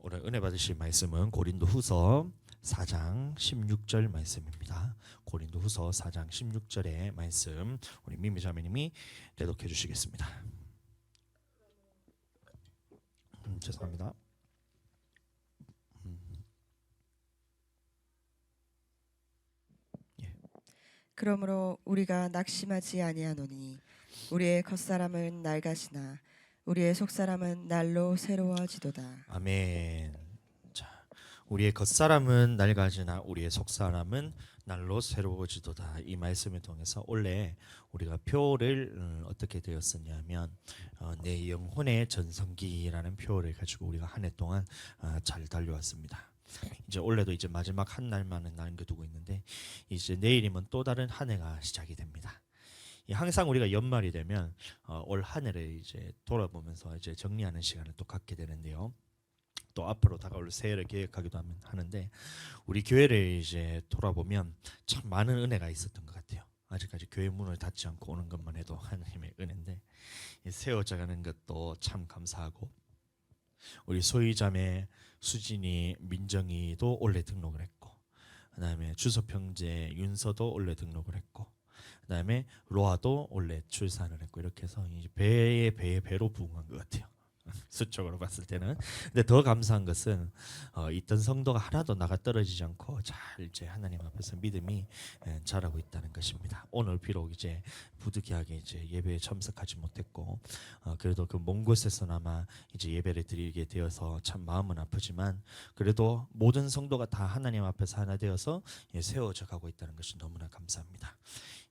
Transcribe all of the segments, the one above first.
오늘 은혜 받으실 말씀은 고린도후서 4장 16절 말씀입니다. 고린도후서 4장 16절의 말씀 우리 미미 자매님이 대독해 주시겠습니다. 죄송합니다. 그러므로 우리가 낙심하지 아니하노니 우리의 겉사람은 낡아지나 우리의 속사람은 날로 새로워지도다. 아멘. 자, 우리의 겉사람은 낡아지나 우리의 속사람은 날로 새로워지도다. 이 말씀을 통해서 원래 우리가 표를 어떻게 되었었냐면 내 영혼의 전성기라는 표를 가지고 우리가 한 해 동안 잘 달려왔습니다. 이제 올해도 이제 마지막 한 날만은 남겨두고 있는데 이제 내일이면 또 다른 한 해가 시작이 됩니다. 항상 우리가 연말이 되면 올 한 해를 이제 돌아보면서 이제 정리하는 시간을 또 갖게 되는데요. 또 앞으로 다가올 새해를 계획하기도 하는데 우리 교회를 이제 돌아보면 참 많은 은혜가 있었던 것 같아요. 아직까지 교회 문을 닫지 않고 오는 것만 해도 하나님의 은혜인데 세워져가는 것도 참 감사하고 우리 소희자매 수진이 민정이도 올해 등록을 했고 그다음에 주소평제 윤서도 올해 등록을 했고 그다음에 로아도 올해 출산을 했고 이렇게 해서 배로 부응한 것 같아요. 수적으로 봤을 때는. 근데 더 감사한 것은 있던 성도가 하나도 나가 떨어지지 않고 잘 이제 하나님 앞에서 믿음이 자라고 있다는 것입니다. 오늘 비록 이제 부득이하게 이제 예배에 참석하지 못했고 그래도 그 먼 곳에서나마 이제 예배를 드리게 되어서 참 마음은 아프지만 그래도 모든 성도가 다 하나님 앞에서 하나 되어서 세워져 가고 있다는 것이 너무나 감사합니다.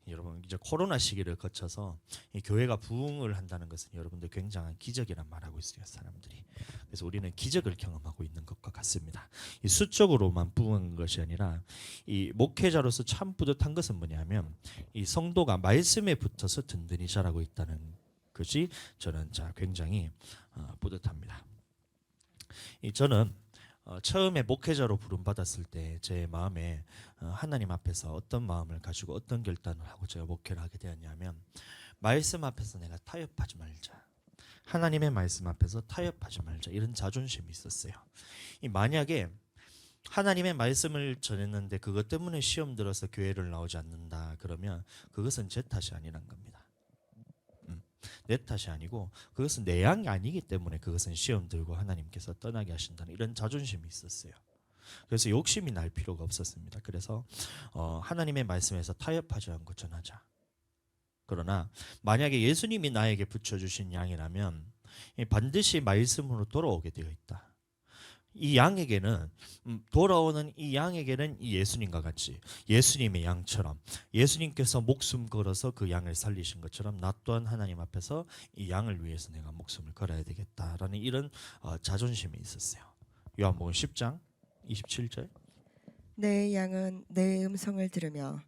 여러분 이제 코로나 시기를 거쳐서 이 교회가 부흥을 한다는 것은 여러분들 굉장한 기적이란 말하고 있어요, 사람들이. 그래서 우리는 기적을 경험하고 있는 것과 같습니다. 이 수적으로만 부흥한 것이 아니라 이 목회자로서 참 뿌듯한 것은 뭐냐면 이 성도가 말씀에 붙어서 든든히 자라고 있다는 것이 저는 굉장히 뿌듯합니다. 저는 처음에 목회자로 부름받았을 때 제 마음에 하나님 앞에서 어떤 마음을 가지고 어떤 결단을 하고 제가 목회를 하게 되었냐면 말씀 앞에서 내가 타협하지 말자. 하나님의 말씀 앞에서 타협하지 말자. 이런 자존심이 있었어요. 만약에 하나님의 말씀을 전했는데 그것 때문에 시험 들어서 교회를 나오지 않는다 그러면 그것은 제 탓이 아니란 겁니다. 내 탓이 아니고 그것은 내 양이 아니기 때문에 그것은 시험 들고 하나님께서 떠나게 하신다는 이런 자존심이 있었어요. 그래서 욕심이 날 필요가 없었습니다. 그래서 하나님의 말씀에서 타협하지 않고 전하자. 그러나 만약에 예수님이 나에게 붙여주신 양이라면 반드시 말씀으로 돌아오게 되어 있다. 이 양에게는 돌아오는 이 양에게는 이 예수님과 같이 예수님의 양처럼 예수님께서 목숨 걸어서 그 양을 살리신 것처럼 나 또한 하나님 앞에서 이 양을 위해서 내가 목숨을 걸어야 되겠다라는 이런 자존심이 있었어요. 요한복음 10장 27절 내 양은 내 음성을 들으며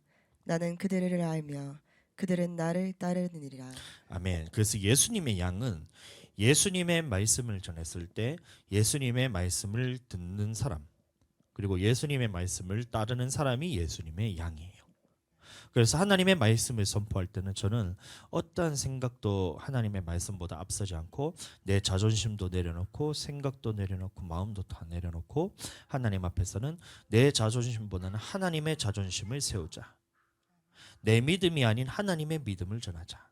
나는 그들을 알며 그들은 나를 따르느니라. 아멘. 그래서 예수님의 양은 예수님의 말씀을 전했을 때 예수님의 말씀을 듣는 사람 그리고 예수님의 말씀을 따르는 사람이 예수님의 양이에요. 그래서 하나님의 말씀을 선포할 때는 저는 어떠한 생각도 하나님의 말씀보다 앞서지 않고 내 자존심도 내려놓고 생각도 내려놓고 마음도 다 내려놓고 하나님 앞에서는 내 자존심보다는 하나님의 자존심을 세우자. 내 믿음이 아닌 하나님의 믿음을 전하자.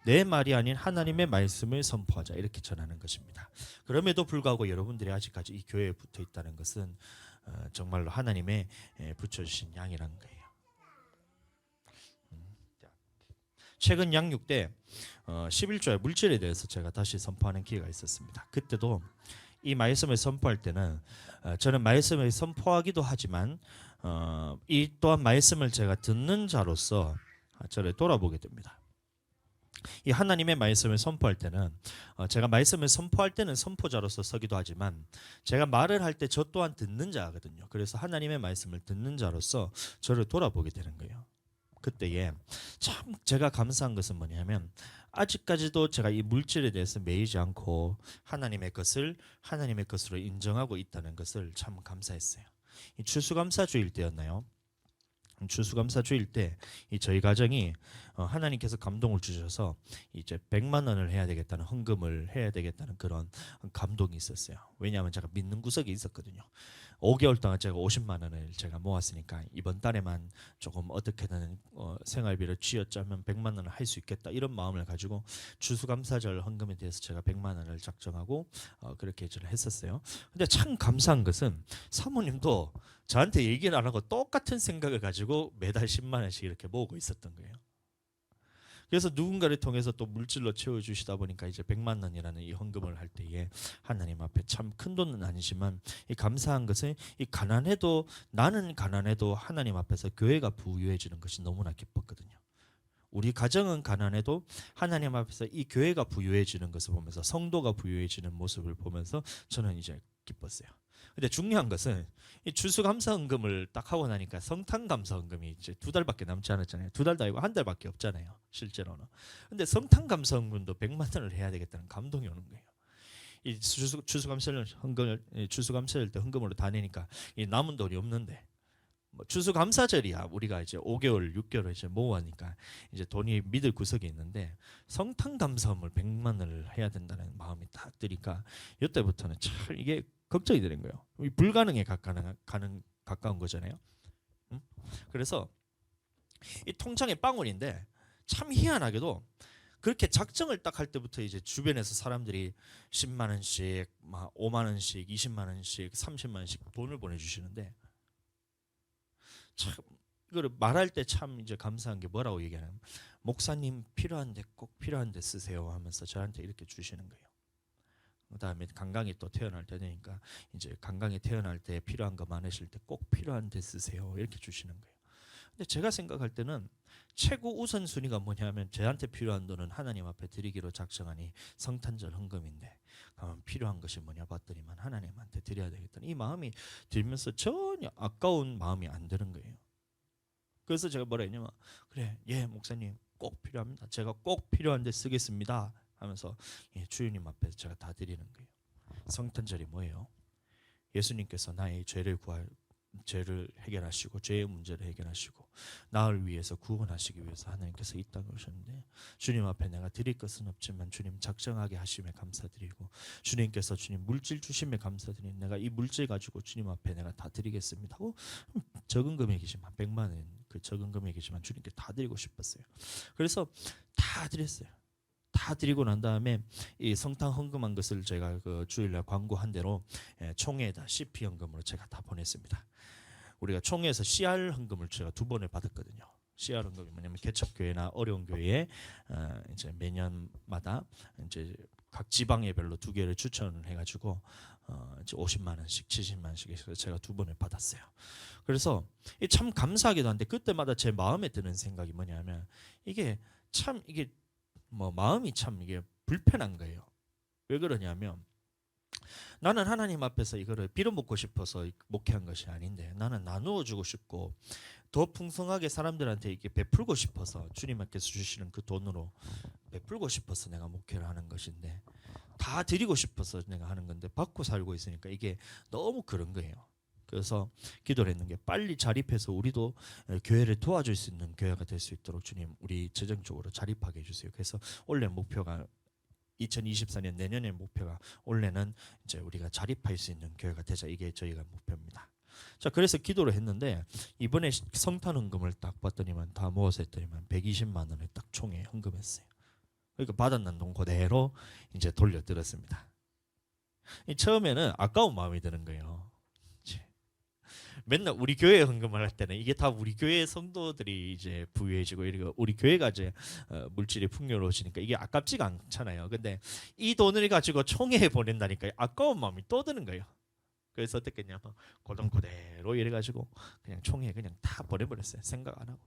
내 말이 아닌 하나님의 말씀을 선포하자. 이렇게 전하는 것입니다. 그럼에도 불구하고 여러분들이 아직까지 이 교회에 붙어 있다는 것은 정말로 하나님의 붙여주신 양이라는 거예요. 최근 양육 때 11조의 물질에 대해서 제가 다시 선포하는 기회가 있었습니다. 그때도 이 말씀을 선포할 때는 저는 말씀을 선포하기도 하지만 이 또한 말씀을 제가 듣는 자로서 저를 돌아보게 됩니다. 이 하나님의 말씀을 선포할 때는 제가 말씀을 선포할 때는 선포자로서 서기도 하지만 제가 말을 할 때 저 또한 듣는 자거든요. 그래서 하나님의 말씀을 듣는 자로서 저를 돌아보게 되는 거예요. 그때에 참 제가 감사한 것은 뭐냐면 아직까지도 제가 이 물질에 대해서 매이지 않고 하나님의 것을 하나님의 것으로 인정하고 있다는 것을 참 감사했어요. 이 추수감사주일 때였나요? 추수감사 주일 때 이 저희 가정이 하나님께서 감동을 주셔서 이제 100만 원을 해야 되겠다는 헌금을 해야 되겠다는 그런 감동이 있었어요. 왜냐하면 제가 믿는 구석이 있었거든요. 5개월 동안 제가 50만 원을 제가 모았으니까 이번 달에만 조금 어떻게든 생활비를 쥐어짜면 100만 원을 할 수 있겠다 이런 마음을 가지고 추수감사절 헌금에 대해서 제가 100만 원을 작정하고 그렇게 저를 했었어요. 근데 참 감사한 것은 사모님도 저한테 얘기를 안 하고 똑같은 생각을 가지고 매달 10만 원씩 이렇게 모으고 있었던 거예요. 그래서 누군가를 통해서 또 물질로 채워주시다 보니까 이제 100만 원이라는 이 헌금을 할 때에 하나님 앞에 참 큰 돈은 아니지만 이 감사한 것은 이 가난해도 나는 가난해도 하나님 앞에서 교회가 부유해지는 것이 너무나 기뻤거든요. 우리 가정은 가난해도 하나님 앞에서 이 교회가 부유해지는 것을 보면서 성도가 부유해지는 모습을 보면서 저는 이제 기뻤어요. 근데 중요한 것은 이 추수감사헌금을 딱 하고 나니까 성탄감사헌금이 이제 2달밖에 남지 않았잖아요. 2달도 아니고 1달밖에 없잖아요. 실제로는. 근데 성탄감사헌금도 100만 원을 해야 되겠다는 감동이 오는 거예요. 이 추수감사절 헌금을 추수감사절 때 헌금으로 다 내니까 이 남은 돈이 없는데 뭐 추수감사절이야 우리가 이제 5개월 6개월 이제 모으니까 이제 돈이 믿을 구석이 있는데 성탄감사함을 100만 원을 해야 된다는 마음이 딱 드니까 이때부터는 참 이게 걱정이 되는 거예요. 불가능에 가까운 거잖아요. 응? 그래서 이 통장의 빵원인데 참 희한하게도 그렇게 작정을 딱 할 때부터 이제 주변에서 사람들이 10만 원씩, 막 5만 원씩, 20만 원씩, 30만 원씩 돈을 보내주시는데 참 이거를 말할 때 참 이제 감사한 게 뭐라고 얘기하냐면 목사님 필요한데 꼭 필요한데 쓰세요 하면서 저한테 이렇게 주시는 거예요. 그다음에 강강이 또 태어날 때 되니까 이제 강강이 태어날 때 필요한 거 많으실 때 꼭 필요한데 쓰세요 이렇게 주시는 거예요. 근데 제가 생각할 때는 최고 우선순위가 뭐냐면 저한테 필요한 돈은 하나님 앞에 드리기로 작정하니 성탄절 헌금인데 그러면 필요한 것이 뭐냐 봤더니만 하나님한테 드려야 되겠다는 이 마음이 들면서 전혀 아까운 마음이 안 드는 거예요. 그래서 제가 뭐라 했냐면 그래 예 목사님 꼭 필요합니다. 제가 꼭 필요한데 쓰겠습니다 하면서 예, 주님 앞에 제가 다 드리는 거예요. 성탄절이 뭐예요? 예수님께서 나의 죄를 해결하시고 죄의 문제를 해결하시고 나를 위해서 구원하시기 위해서 하나님께서 이 땅에 오셨는데 주님 앞에 내가 드릴 것은 없지만 주님 작정하게 하심에 감사드리고 주님께서 주님 물질 주심에 감사드리니 내가 이 물질 가지고 주님 앞에 내가 다 드리겠습니다 하고 적은 금액이지만 100만 원 그 적은 금액이지만 주님께 다 드리고 싶었어요. 그래서 다 드렸어요. 다 드리고 난 다음에 이 성탄 헌금한 것을 제가 그 주일날 광고한 대로 총회에다 CP 헌금으로 제가 다 보냈습니다. 우리가 총회에서 CR 헌금을 제가 2번을 받았거든요. CR 헌금이 뭐냐면 개척교회나 어려운 교회에 이제 매년마다 이제 각 지방예별로 2개를 추천을 해가지고 이제 50만 원씩, 70만 원씩 해서 제가 2번을 받았어요. 그래서 참 감사하기도 한데 그때마다 제 마음에 드는 생각이 뭐냐면 이게 참 이게 뭐 마음이 참 이게 불편한 거예요. 왜 그러냐면 나는 하나님 앞에서 이거를 빌어먹고 싶어서 목회한 것이 아닌데 나는 나누어 주고 싶고 더 풍성하게 사람들한테 이게 베풀고 싶어서 주님께서 주시는 그 돈으로 베풀고 싶어서 내가 목회를 하는 것인데 다 드리고 싶어서 내가 하는 건데 받고 살고 있으니까 이게 너무 그런 거예요. 그래서 기도를 했는 게 빨리 자립해서 우리도 교회를 도와줄 수 있는 교회가 될 수 있도록 주님 우리 재정적으로 자립하게 해주세요. 그래서 올해 목표가 2024년 내년의 목표가 올해는 이제 우리가 자립할 수 있는 교회가 되자 이게 저희가 목표입니다. 자 그래서 기도를 했는데 이번에 성탄 헌금을 딱 봤더니만 다 모아서 했더니만 120만 원을 딱 총에 헌금했어요. 그러니까 받았는 돈 그대로 이제 돌려드렸습니다. 처음에는 아까운 마음이 드는 거예요. 맨날 우리 교회 헌금을 할 때는 이게 다 우리 교회 성도들이 이제 부유해지고 이리고 우리 교회가 이제 물질이 풍요로워지니까 이게 아깝지가 않잖아요. 근데 이 돈을 가지고 총회에 보낸다니까 아까운 마음이 또 드는 거예요. 그래서 어떻게 했냐면 고돈 그대로 이래가지고 그냥 총회에 그냥 다 보내버렸어요. 생각 안 하고.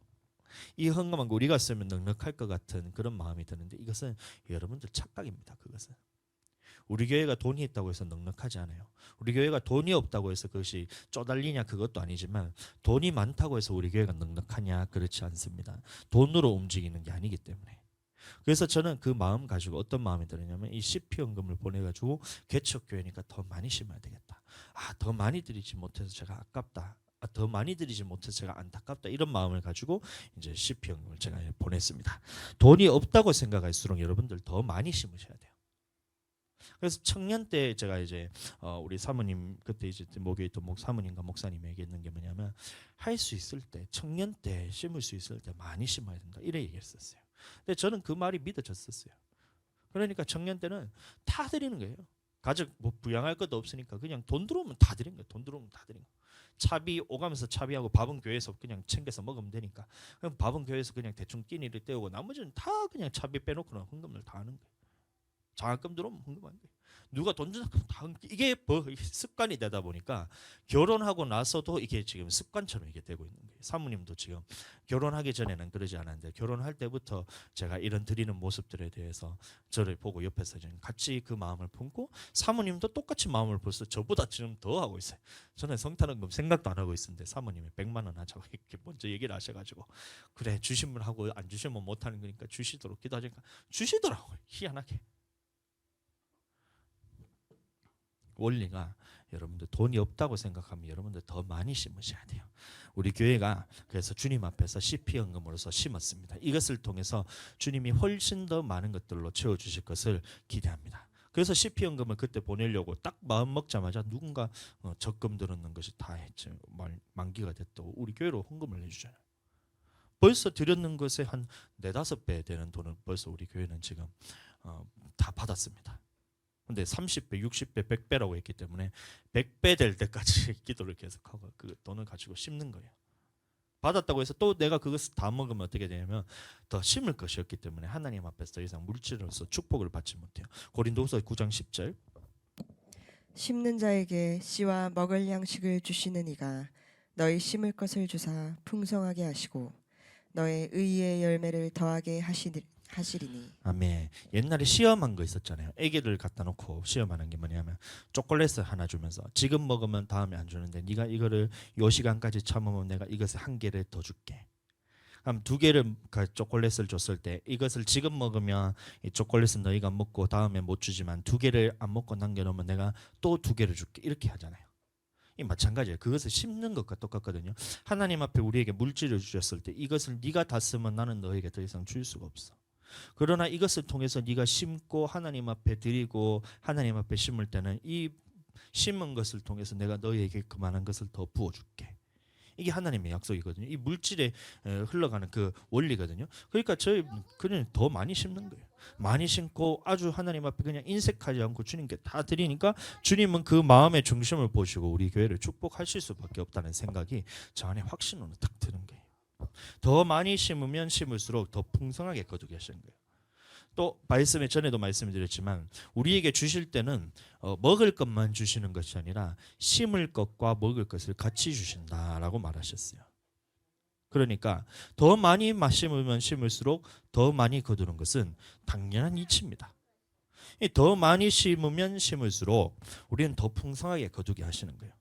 이 헌금한 거 우리가 쓰면 넉넉할 것 같은 그런 마음이 드는데 이것은 여러분들 착각입니다. 그것은. 우리 교회가 돈이 있다고 해서 넉넉하지 않아요. 우리 교회가 돈이 없다고 해서 그것이 쪼달리냐 그것도 아니지만 돈이 많다고 해서 우리 교회가 넉넉하냐 그렇지 않습니다. 돈으로 움직이는 게 아니기 때문에. 그래서 저는 그 마음 가지고 어떤 마음이 들었냐면 이 CP 헌금을 보내가지고 개척교회니까 더 많이 심어야 되겠다. 더 많이 드리지 못해서 제가 아깝다. 더 많이 드리지 못해서 제가 안타깝다 이런 마음을 가지고 이제 시피연금을 제가 보냈습니다. 돈이 없다고 생각할수록 여러분들 더 많이 심으셔야 돼요. 그래서 청년 때 제가 이제 우리 사모님 그때 이제 목요일 또 사모님과 목사님이 얘기했는 게 뭐냐면 할 수 있을 때 청년 때 심을 수 있을 때 많이 심어야 된다 이래 얘기했었어요. 근데 저는 그 말이 믿어졌었어요. 그러니까 청년 때는 다 드리는 거예요. 가족 뭐 부양할 것도 없으니까 그냥 돈 들어오면 다 드리는 거예요. 돈 들어오면 다 드리는 거예요. 차비 오가면서 차비하고 밥은 교회에서 그냥 챙겨서 먹으면 되니까 그럼 밥은 교회에서 그냥 대충 끼니를 때우고 나머지는 다 그냥 차비 빼놓고는 헌금을 다 하는 거예요. 장학금 들어오면 헌금하는 거예요. 누가 돈 주나 다 이게 습관이 되다 보니까 결혼하고 나서도 이게 지금 습관처럼 이게 되고 있는 거예요. 사모님도 지금 결혼하기 전에는 그러지 않았는데 결혼할 때부터 제가 이런 드리는 모습들에 대해서 저를 보고 옆에서 지금 같이 그 마음을 품고 사모님도 똑같이 마음을 벌써 저보다 지금 더 하고 있어요. 저는 성탄헌금 생각도 안 하고 있었는데 사모님이 100만 원 하자고 이렇게 먼저 얘기를 하셔가지고 그래 주시면 하고 안 주시면 못하는 거니까 주시도록 기도하니까 주시더라고요. 희한하게. 원리가 여러분들 돈이 없다고 생각하면 여러분들 더 많이 심으셔야 돼요. 우리 교회가 그래서 주님 앞에서 시피연금으로서 심었습니다. 이것을 통해서 주님이 훨씬 더 많은 것들로 채워주실 것을 기대합니다. 그래서 시피연금을 그때 보내려고 딱 마음 먹자마자 누군가 적금 들었는 것이 다 했죠. 만기가 됐다고 우리 교회로 헌금을 해주잖아요. 벌써 드렸는 것에 한 4-5배 되는 돈을 벌써 우리 교회는 지금 다 받았습니다. 근데 30배, 60배, 100배라고 했기 때문에 100배 될 때까지 기도를 계속하고 그 돈을 가지고 심는 거예요. 받았다고 해서 또 내가 그것을 다 먹으면 어떻게 되냐면 더 심을 것이 없기 때문에 하나님 앞에서 더 이상 물질로서 축복을 받지 못해요. 고린도후서 9장 10절 심는 자에게 씨와 먹을 양식을 주시는 이가 너희 심을 것을 주사 풍성하게 하시고 너의 의의 열매를 더하게 하시리니. 아멘. 옛날에 시험한 거 있었잖아요. 아기를 갖다 놓고 시험하는 게 뭐냐면 초콜릿을 하나 주면서 지금 먹으면 다음에 안 주는데 네가 이거를 요 시간까지 참으면 내가 이것을 한 개를 더 줄게. 그럼 2개를 초콜릿을 줬을 때 이것을 지금 먹으면 이 초콜릿은 너희가 먹고 다음에 못 주지만 2개를 안 먹고 남겨놓으면 내가 또 2개를 줄게. 이렇게 하잖아요. 이 마찬가지예요. 그것을 심는 것과 똑같거든요. 하나님 앞에 우리에게 물질을 주셨을 때 이것을 네가 다 쓰면 나는 너에게 더 이상 줄 수가 없어. 그러나 이것을 통해서 네가 심고 하나님 앞에 드리고 하나님 앞에 심을 때는 이 심은 것을 통해서 내가 너에게 그만한 것을 더 부어줄게. 이게 하나님의 약속이거든요. 이 물질에 흘러가는 그 원리거든요. 그러니까 그냥 더 많이 심는 거예요. 많이 심고 아주 하나님 앞에 그냥 인색하지 않고 주님께 다 드리니까 주님은 그 마음의 중심을 보시고 우리 교회를 축복하실 수밖에 없다는 생각이 저 안에 확신으로 딱 드는 거예요. 더 많이 심으면 심을수록 더 풍성하게 거두게 하시는 거예요. 또 말씀에 전에도 말씀드렸지만 우리에게 주실 때는 먹을 것만 주시는 것이 아니라 심을 것과 먹을 것을 같이 주신다라고 말하셨어요. 그러니까 더 많이 심으면 심을수록 더 많이 거두는 것은 당연한 이치입니다. 더 많이 심으면 심을수록 우리는 더 풍성하게 거두게 하시는 거예요.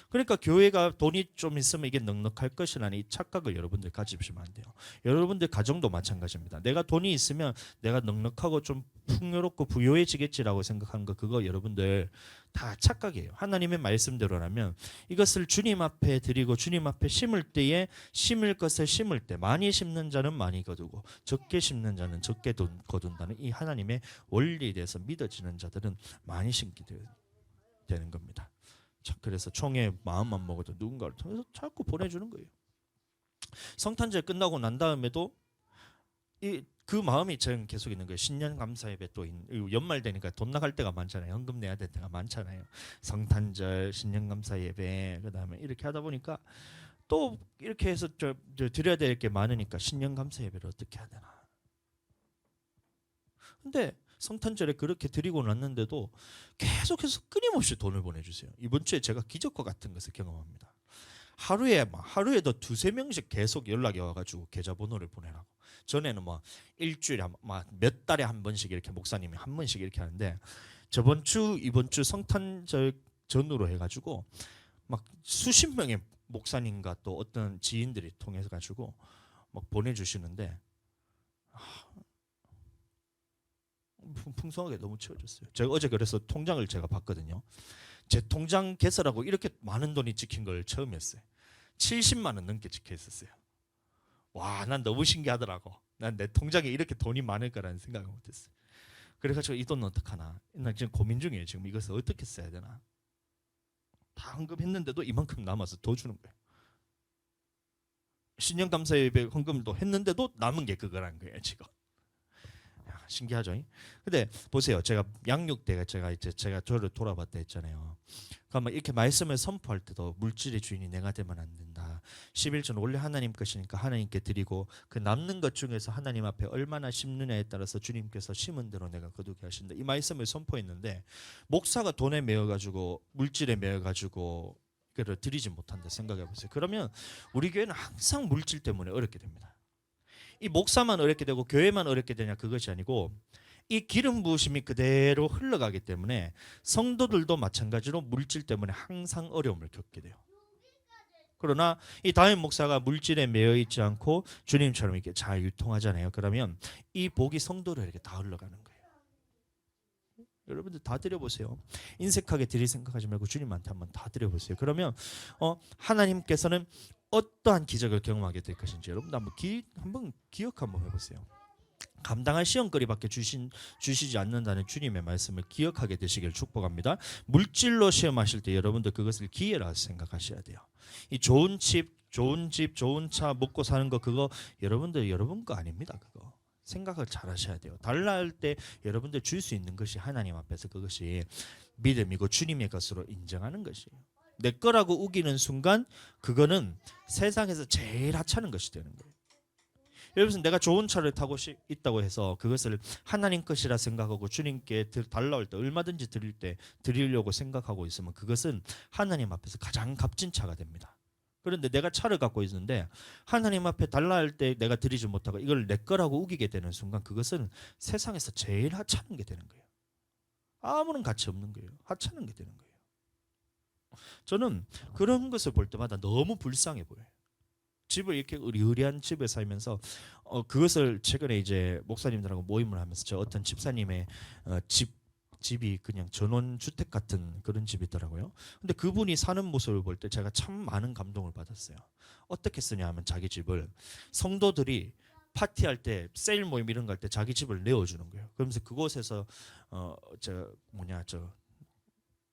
그러니까 교회가 돈이 좀 있으면 이게 넉넉할 것이라는 이 착각을 여러분들 가지시면 안 돼요. 여러분들 가정도 마찬가지입니다. 내가 돈이 있으면 내가 넉넉하고 좀 풍요롭고 부유해지겠지라고 생각하는 거 그거 여러분들 다 착각이에요. 하나님의 말씀대로라면 이것을 주님 앞에 드리고 주님 앞에 심을 때에 심을 것을 심을 때 많이 심는 자는 많이 거두고 적게 심는 자는 적게 거둔다는 이 하나님의 원리에 대해서 믿어지는 자들은 많이 심게 되는 겁니다. 그래서 총회 마음만 먹어도 누군가를 통해서 자꾸 보내주는 거예요. 성탄절 끝나고 난 다음에도 그 마음이 저는 계속 있는 거예요. 신년 감사 예배 또 연말 되니까 돈 나갈 때가 많잖아요. 헌금 내야 될 때가 많잖아요. 성탄절, 신년 감사 예배 그다음에 이렇게 하다 보니까 또 이렇게 해서 저 드려야 될 게 많으니까 신년 감사 예배를 어떻게 해야 되나. 근데 성탄절에 그렇게 드리고 났는데도 계속해서 끊임없이 돈을 보내주세요. 이번 주에 제가 기적과 같은 것을 경험합니다. 하루에도 2-3명씩 계속 연락이 와가지고 계좌번호를 보내라고. 전에는 뭐 일주일에 몇 달에 한 번씩 이렇게 목사님이 한 번씩 이렇게 하는데 이번 주 성탄절 전후로 해가지고 막 수십 명의 목사님과 또 어떤 지인들이 통해서 가지고 막 보내주시는데 풍성하게 너무 채워졌어요. 제가 어제 그래서 통장을 제가 봤거든요. 제 통장 개설하고 이렇게 많은 돈이 찍힌 걸 처음 했어요. 70만 원 넘게 찍혀 있었어요. 와, 난 너무 신기하더라고. 난 내 통장에 이렇게 돈이 많을 거라는 생각을 못했어요. 그래가지고 이 돈 어떡하나. 나 지금 고민 중이에요. 지금 이것을 어떻게 써야 되나. 다 헌금했는데도 이만큼 남아서 더 주는 거예요. 신령감사 예배 헌금도 했는데도 남은 게 그거란 거예요 지금. 야, 신기하죠? 근데 보세요. 제가 양육 때 제가 저를 돌아봤다 했잖아요. 그러면 이렇게 말씀을 선포할 때도 물질의 주인이 내가 되면 안 된다. 11조는 원래 하나님 것이니까 하나님께 드리고 그 남는 것 중에서 하나님 앞에 얼마나 심느냐에 따라서 주님께서 심은 대로 내가 거두게 하신다. 이 말씀을 선포했는데 목사가 돈에 매여가지고 물질에 매여가지고 그를 드리지 못한다 생각해 보세요. 그러면 우리 교회는 항상 물질 때문에 어렵게 됩니다. 이 목사만 어렵게 되고 교회만 어렵게 되냐 그것이 아니고 이 기름 부으심이 그대로 흘러가기 때문에 성도들도 마찬가지로 물질 때문에 항상 어려움을 겪게 돼요. 그러나 이 담임 목사가 물질에 매여 있지 않고 주님처럼 이렇게 잘 유통하잖아요. 그러면 이 복이 성도들에게 다 흘러가는 거예요. 여러분들 다 드려보세요. 인색하게 드릴 생각하지 말고 주님한테 한번 다 드려보세요. 그러면 하나님께서는 어떠한 기적을 경험하게 될 것인지 여러분 한번 기억 한번 해보세요. 감당할 시험거리밖에 주시지 않는다는 주님의 말씀을 기억하게 되시길 축복합니다. 물질로 시험하실 때 여러분들 그것을 기회라 생각하셔야 돼요. 이 좋은 집, 좋은 차 먹고 사는 거 그거 여러분 거 아닙니다. 그거 생각을 잘 하셔야 돼요. 달라 할 때 여러분들 줄 수 있는 것이 하나님 앞에서 그것이 믿음이고 주님의 것으로 인정하는 것이에요. 내 거라고 우기는 순간 그거는 세상에서 제일 하찮은 것이 되는 거예요. 여러분 내가 좋은 차를 타고 있다고 해서 그것을 하나님 것이라 생각하고 주님께 달라올 때 얼마든지 드리려고 생각하고 있으면 그것은 하나님 앞에서 가장 값진 차가 됩니다. 그런데 내가 차를 갖고 있는데 하나님 앞에 달라할 때 내가 드리지 못하고 이걸 내 거라고 우기게 되는 순간 그것은 세상에서 제일 하찮은 게 되는 거예요. 아무런 가치 없는 거예요. 하찮은 게 되는 거예요. 저는 그런 것을 볼 때마다 너무 불쌍해 보여요. 집을 이렇게 의리의리한 집에 살면서 그것을 최근에 이제 목사님들하고 모임을 하면서 저 어떤 집사님의 집이 그냥 전원 주택 같은 그런 집이더라고요. 근데 그분이 사는 모습을 볼 때 제가 참 많은 감동을 받았어요. 어떻게 쓰냐 하면 자기 집을 성도들이 파티할 때 세일 모임 이런 거 할 때 자기 집을 내어주는 거예요. 그러면서 그곳에서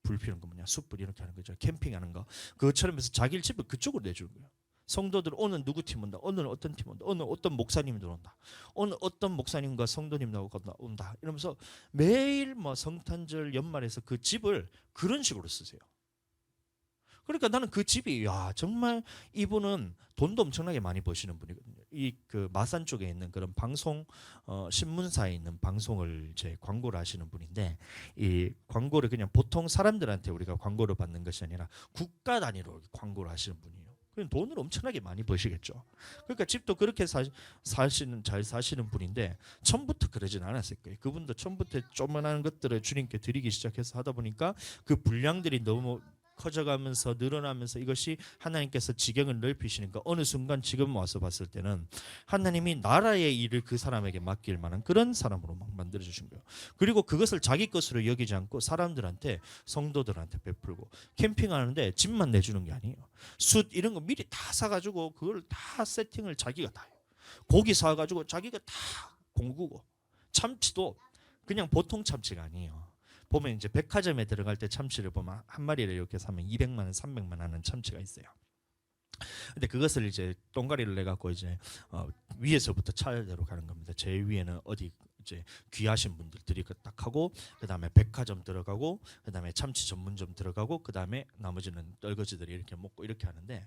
불 피우는 거 숯불 이렇게 하는 거죠. 캠핑하는 거 그것처럼 해서 자기 집을 그쪽으로 내주는 거예요. 성도들 오늘 누구 팀 온다. 오늘 어떤 팀 온다. 오늘 어떤 목사님이 들어온다. 오늘 어떤 목사님과 성도님 나오고 온다. 이러면서 매일 성탄절 연말에서 그 집을 그런 식으로 쓰세요. 그러니까 나는 그 집이 정말 이분은 돈도 엄청나게 많이 버시는 분이거든요. 이 그 마산 쪽에 있는 그런 방송 신문사에 있는 방송을 제 광고를 하시는 분인데 이 광고를 그냥 보통 사람들한테 우리가 광고를 받는 것이 아니라 국가 단위로 광고를 하시는 분이에요. 그럼 돈을 엄청나게 많이 버시겠죠. 그러니까 집도 그렇게 잘 사시는 분인데 처음부터 그러진 않았을 거예요. 그분도 처음부터 조그만한 것들을 주님께 드리기 시작해서 하다 보니까 그 분량들이 너무 커져가면서 늘어나면서 이것이 하나님께서 지경을 넓히시니까 어느 순간 지금 와서 봤을 때는 하나님이 나라의 일을 그 사람에게 맡길 만한 그런 사람으로 막 만들어주신 거예요. 그리고 그것을 자기 것으로 여기지 않고 사람들한테 성도들한테 베풀고 캠핑하는데 집만 내주는 게 아니에요. 숯 이런 거 미리 다 사가지고 그걸 다 세팅을 자기가 다 해요. 고기 사가지고 자기가 다 공구고 참치도 그냥 보통 참치가 아니에요. 보면 이제 백화점에 들어갈 때 참치를 보면 한 마리를 이렇게 사면 200만 원, 300만 원 하는 참치가 있어요. 근데 그것을 이제 똥가리를 내 갖고 이제 위에서부터 차례대로 가는 겁니다. 제일 위에는 어디 이제 귀하신 분들이 딱 하고 그다음에 백화점 들어가고 그다음에 참치 전문점 들어가고 그다음에 나머지는 떨거지들이 이렇게 먹고 이렇게 하는데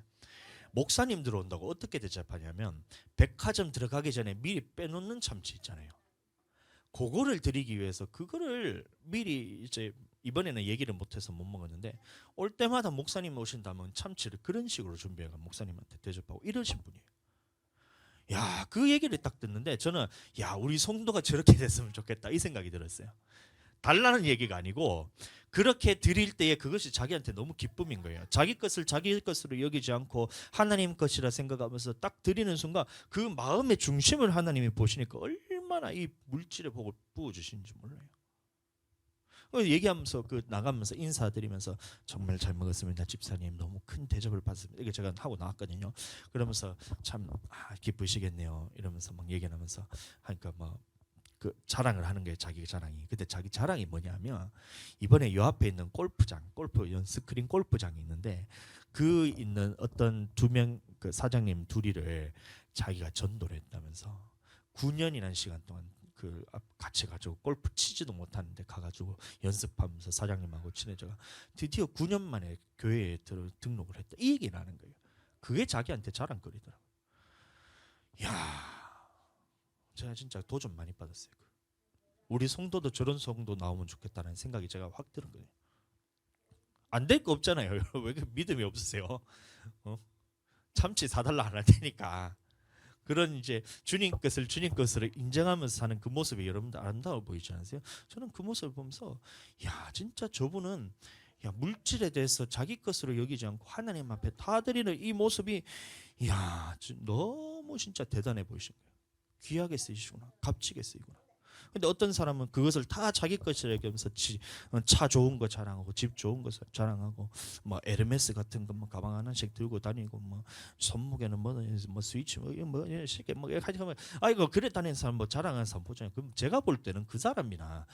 목사님 들어온다고 어떻게 대접하냐면 백화점 들어가기 전에 미리 빼놓는 참치 있잖아요. 그거를 드리기 위해서 그거를 미리 이제 이번에는 얘기를 못해서 못 먹었는데 올 때마다 목사님 오신다면 참치를 그런 식으로 준비해가 목사님한테 대접하고 이러신 분이에요. 야, 그 얘기를 딱 듣는데 저는 우리 성도가 저렇게 됐으면 좋겠다 이 생각이 들었어요. 달라는 얘기가 아니고 그렇게 드릴 때에 그것이 자기한테 너무 기쁨인 거예요. 자기 것을 자기 것으로 여기지 않고 하나님 것이라 생각하면서 딱 드리는 순간 그 마음의 중심을 하나님이 보시니까 얼마나 이 물질의 복을 부어주시는지 몰라요. 얘기하면서 그 나가면서 인사드리면서 정말 잘 먹었습니다 집사님 너무 큰 대접을 받습니다 이게 제가 하고 나왔거든요. 그러면서 참 기쁘시겠네요 이러면서 막 얘기하면서 하니까 뭐 그 자랑을 하는 거예요 자기 자랑이. 근데 자기 자랑이 뭐냐면 이번에 요 앞에 있는 골프장 골프 스크린 골프장이 있는데 그 있는 어떤 2명 그 사장님 둘이를 자기가 전도를 했다면서 9년이라는 시간 동안 그 같이 가지고 골프 치지도 못하는데 가가지고 연습하면서 사장님하고 친해져가 드디어 9년 만에 교회에 등록을 했다 이 얘기를 하는 거예요. 그게 자기한테 자랑거리더라고. 야 제가 진짜 도전 많이 받았어요. 우리 성도도 저런 성도 나오면 좋겠다는 생각이 제가 확 드는 거예요. 안 될 거 없잖아요. 왜 믿음이 없으세요? 어? 참치 4달러 안 할 테니까. 그런 이제 주님 것을 인정하면서 사는 그 모습이 여러분들 아름다워 보이지 않으세요? 저는 그 모습을 보면서 야 진짜 저분은 야 물질에 대해서 자기 것으로 여기지 않고 하나님 앞에 다 드리는 이 모습이 야 너무 진짜 대단해 보이신 거예요. 귀하게 쓰이시구나. 값지게 쓰이구나. 근데 어떤 사람은 그것을 다 자기 것이라 여기면서 차 좋은 거 자랑하고 집 좋은 거 자랑하고 뭐 에르메스 같은 거 뭐 가방 하나씩 들고 다니고 뭐 손목에는 뭐 스위치 뭐 쉽게 뭐 하지 뭐 아이고 그래 다니는 사람 뭐 자랑하는 사람 보잖아요. 그럼 제가 볼 때는 그 사람이나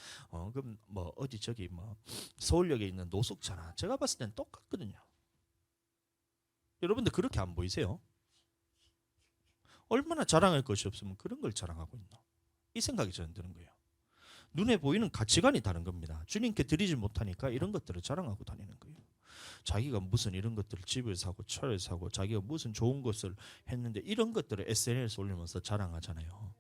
그럼 뭐 어디 저기 뭐 서울역에 있는 노숙자나 제가 봤을 때는 똑같거든요. 여러분들 그렇게 안 보이세요? 얼마나 자랑할 것이 없으면 그런 걸 자랑하고 있나? 이 생각이 저는 드는 거예요. 눈에 보이는 가치관이 다른 겁니다. 주님께 드리지 못하니까 이런 것들을 자랑하고 다니는 거예요. 자기가 무슨 이런 것들을 집을 사고 차를 사고 자기가 무슨 좋은 것을 했는데 이런 것들을 SNS에 올리면서 자랑하잖아요.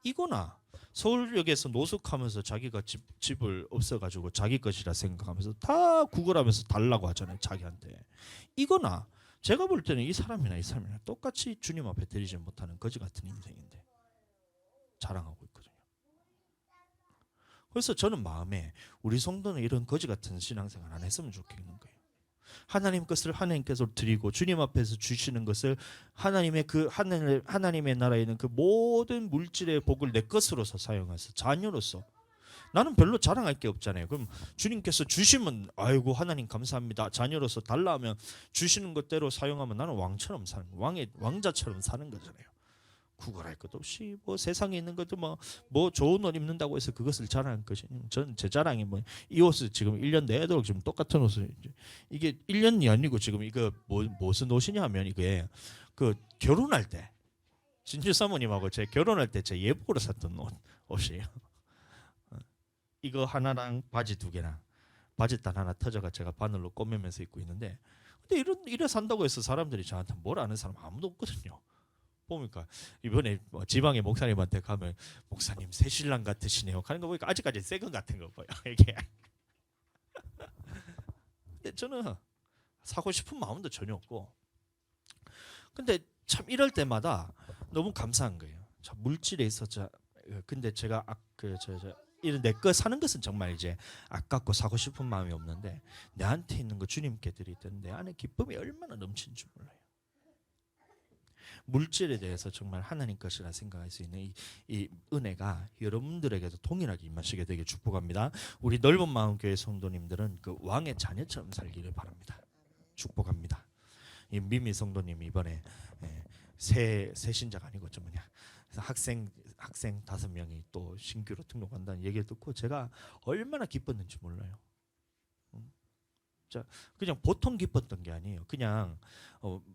이거나 서울역에서 노숙하면서 자기가 집을 없어가지고 자기 것이라 생각하면서 다 구걸하면서 달라고 하잖아요. 자기한테. 이거나 제가 볼 때는 이 사람이나 똑같이 주님 앞에 드리지 못하는 거지 같은 인생인데 자랑하고 있거든요. 그래서 저는 마음에 우리 성도는 이런 거지 같은 신앙생활 안 했으면 좋겠는 거예요. 하나님 것을 하나님께서 드리고 주님 앞에서 주시는 것을 하나님의 그 하나님의 나라에 있는 그 모든 물질의 복을 내 것으로서 사용해서 자녀로서 나는 별로 자랑할 게 없잖아요. 그럼 주님께서 주시면 아이고 하나님 감사합니다. 자녀로서 달라 하면 주시는 것대로 사용하면 나는 왕처럼 사는 왕자처럼 사는 거잖아요. 구걸할 것도 없이 뭐 세상에 있는 것도 뭐 좋은 옷 입는다고 해서 그것을 자랑한 것이 저는 제 자랑이 뭐 이 옷을 지금 1년 내도록 지금 똑같은 옷을 이게 1년이 아니고 지금 이거 무슨 옷이냐 하면 이게 그 결혼할 때 진주 사모님하고 제 결혼할 때 제 예복으로 샀던 옷이에요. 이거 하나랑 바지 2개랑 바지단 하나 터져가 제가 바늘로 꼬매면서 입고 있는데 근데 이래 산다고 해서 사람들이 저한테 뭘 아는 사람 아무도 없거든요. 보니까 이번에 뭐 지방의 목사님한테 가면 목사님 새 신랑 같으시네요. 가는 거 보니까 아직까지 새건 같은 거 보여 이게. 근데 저는 사고 싶은 마음도 전혀 없고. 근데 참 이럴 때마다 너무 감사한 거예요. 참 물질에 있어서 근데 제가 이런 내 거 사는 것은 정말 이제 아깝고 사고 싶은 마음이 없는데 내한테 있는 거 주님께 드릴 때는 내 안에 기쁨이 얼마나 넘치는 줄 몰라요. 물질에 대해서 정말 하나님 것이라 생각할 수 있는 이 은혜가 여러분들에게도 동일하게 임하시게 되길 축복합니다. 우리 넓은 마음 교회 성도님들은 그 왕의 자녀처럼 살기를 바랍니다. 축복합니다. 이 미미 성도님 이번에 새 신자가 아니고 좀 뭐냐 학생 5명이 또 신규로 등록한다는 얘기를 듣고 제가 얼마나 기뻤는지 몰라요. 그냥 보통 기뻤던 게 아니에요. 그냥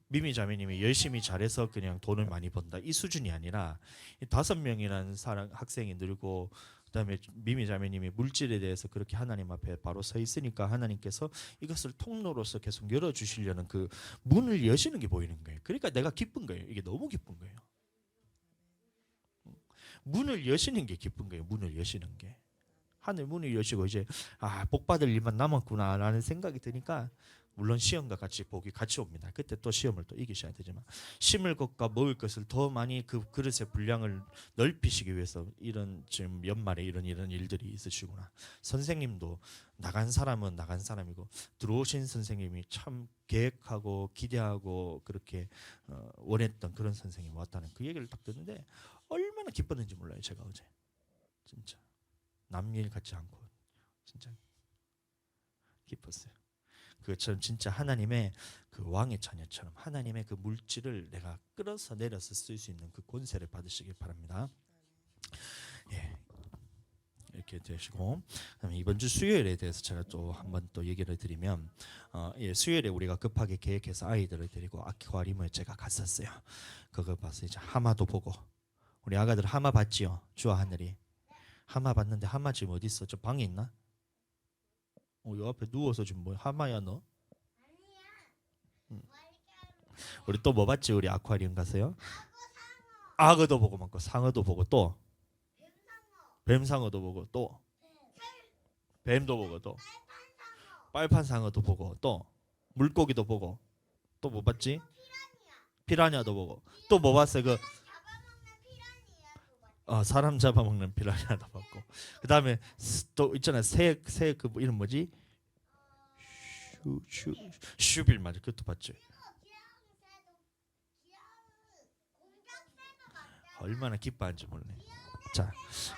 미미 자매님이 열심히 잘해서 그냥 돈을 많이 번다 이 수준이 아니라 5명이라는 학생이 늘고 그다음에 미미 자매님이 물질에 대해서 그렇게 하나님 앞에 바로 서 있으니까 하나님께서 이것을 통로로서 계속 열어주시려는 그 문을 여시는 게 보이는 거예요. 그러니까 내가 기쁜 거예요. 이게 너무 기쁜 거예요. 문을 여시는 게 기쁜 거예요. 문을 여시는 게. 하늘 문을 여시고 이제 복 받을 일만 남았구나라는 생각이 드니까 물론 시험과 같이 복이 같이 옵니다. 그때 또 시험을 또 이기셔야 되지만 심을 것과 먹을 것을 더 많이 그 그릇의 분량을 넓히시기 위해서 이런 지금 연말에 이런 일들이 있으시구나. 선생님도 나간 사람은 나간 사람이고 들어오신 선생님이 참 계획하고 기대하고 그렇게 원했던 그런 선생님이 왔다는 그 얘기를 딱 듣는데 얼마나 기뻤는지 몰라요. 제가 어제 진짜 남일 같지 않고 진짜 기뻤어요. 그것처럼 진짜 하나님의 그 왕의 자녀처럼 하나님의 그 물질을 내가 끌어서 내려서 쓸 수 있는 그 권세를 받으시길 바랍니다. 예. 이렇게 되시고, 그다음에 이번 주 수요일에 대해서 제가 또 한번 또 얘기를 드리면, 예, 수요일에 우리가 급하게 계획해서 아이들을 데리고 아쿠아리움을 제가 갔었어요. 그거 봐서 이제 하마도 보고, 우리 아가들 하마 봤지요? 주와 하늘이 하마 봤는데 하마 지금 어디 있어? 저 방에 있나? 요 앞에 누워서 지금 뭐 하마야 너? 우리 또 뭐 봤지? 우리 아쿠아리움 가서요? 악어도 보고 많고 상어도 보고 또 뱀상어도 보고 또 뱀도 보고 또 빨판 상어도 보고 또 물고기도 보고 또 뭐 봤지? 피라냐도 보고 또 뭐 봤어요? 그 사람 잡아먹는 피라냐도 봤고 그 다음에 또 있잖아요. 새 그 이름 뭐지? 슈빌 맞아. 그것도 봤지. 얼마나 기뻐한지 몰래. 자,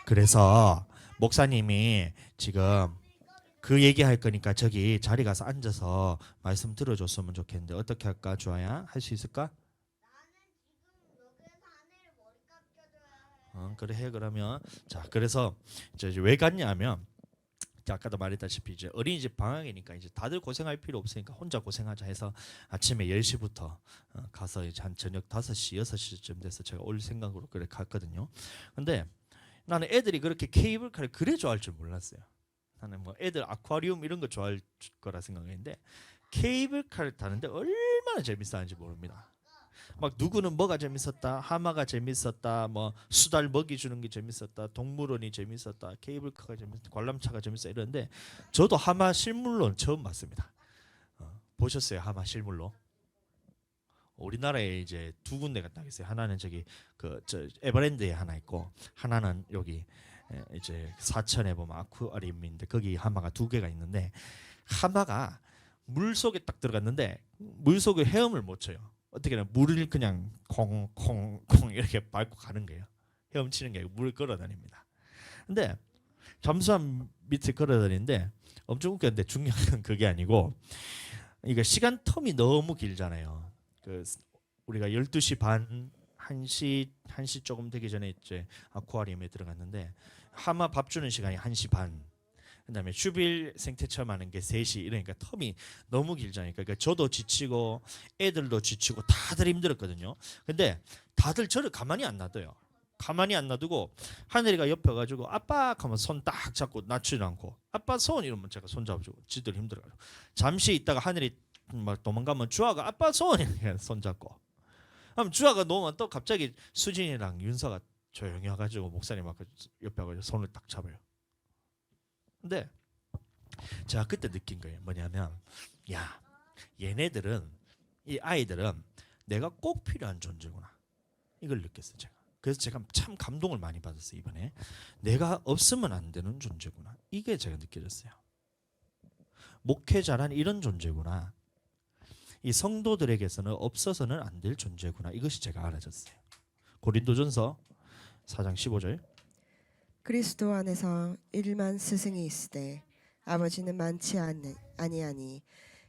그래서 목사님이 지금 그 얘기할 거니까 저기 자리 가서 앉아서 말씀 들어줬으면 좋겠는데 어떻게 할까? 주아야 할 수 있을까? 그래 해 그러면. 자, 그래서 이제 왜 갔냐면 아까도 말했다시피 이제 어린이집 방학이니까 이제 다들 고생할 필요 없으니까 혼자 고생하자 해서 아침에 10시부터 가서 이제 한 저녁 5시, 6시쯤 돼서 제가 올 생각으로 그래 갔거든요. 근데 나는 애들이 그렇게 케이블카를 그래 좋아할 줄 몰랐어요. 나는 뭐 애들 아쿠아리움 이런 거 좋아할 거라 생각했는데 케이블카를 타는데 얼마나 재밌었는지 모릅니다. 막 누구는 뭐가 재밌었다, 하마가 재밌었다, 뭐 수달 먹이 주는 게 재밌었다, 동물원이 재밌었다, 케이블카가 재밌었다, 관람차가 재밌었다 이러는데 저도 하마 실물로는 처음 봤습니다. 보셨어요? 하마 실물로? 우리나라에 이제 두 군데가 딱 있어요. 하나는 저기 저 에버랜드에 하나 있고 하나는 여기 이제 사천에 보면 아쿠아리움인데 거기 하마가 두 개가 있는데 하마가 물 속에 딱 들어갔는데 물 속에 헤엄을 못 쳐요. 어떻게냐 물을 그냥 콩콩콩 이렇게 밟고 가는 거예요. 헤엄치는 게 아니고 물을 끌어다닙니다. 근데 잠수함 밑에 끌어다니는데 엄청 웃겼는데 중요한 건 그게 아니고 이거 시간 텀이 너무 길잖아요. 그 우리가 12시 반 1시 조금 되기 전에 이제 아쿠아리움에 들어갔는데 하마 밥 주는 시간이 1시 반. 그다음에 슈빌 생태 체험하는 게 3시 이러니까 텀이 너무 길잖아요. 그러니까 저도 지치고 애들도 지치고 다들 힘들었거든요. 근데 다들 저를 가만히 안 놔둬요. 가만히 안 놔두고 하늘이가 옆에 가지고 아빠 하면 손 딱 잡고 낮추지 않고 아빠 손 이러면 제가 손 잡아주고 지들 힘들어가지고 잠시 있다가 하늘이 막 도망가면 주아가 아빠 손 이렇게 손 잡고 그럼 주아가 놓으면 또 갑자기 수진이랑 윤서가 조용히 와가지고 목사님 앞에 옆에 가지고 손을 딱 잡아요. 근데 제가 그때 느낀 거예요. 뭐냐면 야 얘네들은 이 아이들은 내가 꼭 필요한 존재구나. 이걸 느꼈어요. 제가. 그래서 제가 참 감동을 많이 받았어요. 이번에 내가 없으면 안 되는 존재구나. 이게 제가 느껴졌어요. 목회자란 이런 존재구나. 이 성도들에게서는 없어서는 안 될 존재구나. 이것이 제가 알아졌어요. 고린도전서 4장 15절 그리스도 안에서 일만 스승이 있으되 아버지는 많지 아니하니